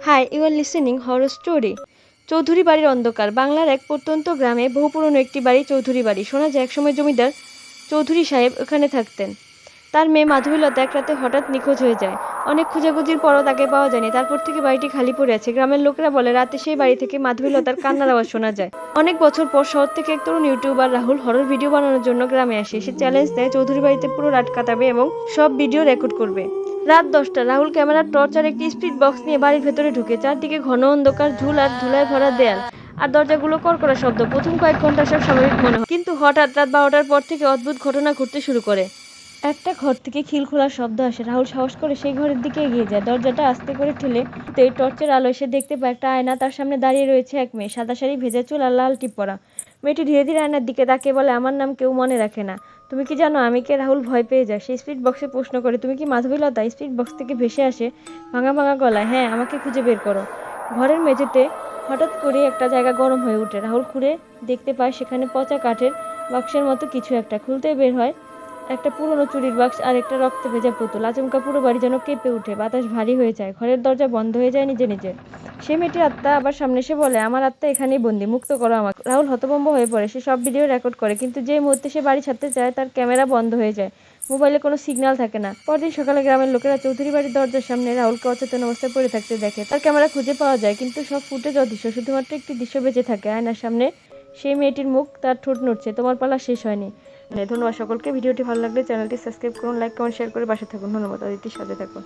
High, you are listening horror story. Chowdhury বাড়ির অন্ধকার। বাংলার এক প্রত্যন্ত গ্রামে বহু পুরনো একটি বাড়ি চৌধুরী বাড়ি। শোনা যায় একসময় জমিদার চৌধুরী সাহেব ওখানে থাকতেন। তার মেয়ে মাধবীলতা এক রাতে হঠাৎ নিখোঁজ হয়ে যায়। অনেক খোঁজাখুঁজির পরও তাকে পাওয়া যায়নি। তারপর থেকে বাড়িটি খালি পড়ে আছে। গ্রামের লোকেরা বলে রাতে সেই বাড়ি থেকে মাধবীলতার কান্নার আওয়াজ শোনা যায়। অনেক বছর পর শহর থেকে এক তরুণ ইউটিউবার রাহুল হরর ভিডিও বানানোর জন্য গ্রামে আসে। সে চ্যালেঞ্জ দেয় চৌধুরী বাড়িতে পুরো রাত কাটাবে এবং সব ভিডিও রেকর্ড করবে। রাত 10টা। রাহুল ক্যামেরার টর্চ আর একটি স্পিড বক্স নিয়ে বাড়ির ভেতরে ঢুকে। চারদিকে ঘন অন্ধকার, ঝুল আর ধুলায় ভরা দেয়াল আর দরজাগুলো কড়কড়া শব্দ। প্রথম কয়েক ঘন্টা সব স্বাভাবিক মনে হয়, কিন্তু হঠাৎ রাত 12টার পর থেকে অদ্ভুত ঘটনা ঘটতে শুরু করে। একটা ঘর থেকে খিল খোলার শব্দ আসে। রাহুল সাহস করে সেই ঘরের দিকে এগিয়ে যায়। দরজাটা আস্তে করে ঠেলে টর্চের আলোয় সে দেখতে পায় একটা আয়না। তার সামনে দাঁড়িয়ে রয়েছে এক মেয়ে, সাদা শাড়ি, ভেজা চুল আর লাল টিপ পরা। মেয়েটি ধীরে ধীরে আয়নার দিকে তাকিয়ে বলে, আমার নাম কেউ মনে রাখে না। তুমি কি জানো আমি কে? রাহুল ভয় পেয়ে যায়। সে স্পিড বক্সে প্রশ্ন করে, তুমি কি মাধবীলতা? স্পিড বক্স থেকে ভেসে আসে ভাঙা ভাঙা গলায়, হ্যাঁ, আমাকে খুঁজে বের করো। ঘরের মেঝেতে হঠাৎ করে একটা জায়গা গরম হয়ে ওঠে। রাহুল ঘুরে দেখতে পায় সেখানে পচা কাঠের বাক্সের মতো কিছু একটা। খুলতেই বের হয় একটা পুরনো চুরির বাক্স আর একটা রক্তে ভেজা পুতুল। আচমকা পুরো বাড়ি যেন কেঁপে ওঠে। বাতাস ভারী হয়ে যায়। ঘরের দরজা বন্ধ হয়ে যায় নিজে নিজে। সে মেয়েটির আত্মা আবার সামনে এসে বলে, আমার আত্মা এখানেই বন্দি, মুক্ত করো আমাকে। রাহুল হতভম্ব হয়ে পড়ে। সে সব ভিডিও রেকর্ড করে, কিন্তু যে মুহূর্তে সে বাড়ি ছাড়তে চায় তার ক্যামেরা বন্ধ হয়ে যায়। মোবাইলে কোনো সিগন্যাল থাকে না। পরদিন সকালে গ্রামের লোকেরা চৌধুরী বাড়ির দরজার সামনে রাহুলকে অচেতন অবস্থায় পড়ে থাকতে দেখে। তার ক্যামেরা খুঁজে পাওয়া যায়, কিন্তু সব ফুটেজ অদৃশ্য। শুধুমাত্র একটি দৃশ্য বেঁচে থাকে। আয়নার সামনে সেই মেয়েটির মুখ, তার ঠোঁট নড়ছে। তোমার পালা শেষ হয়নি। ধন্যবাদ সকলকে। ভিডিওটি ভালো লাগলে চ্যানেলটি সাবস্ক্রাইব করুন, লাইক কমেন্ট শেয়ার করে পাশে থাকুন। ধন্যবাদ। অদিতির সাথে থাকুন।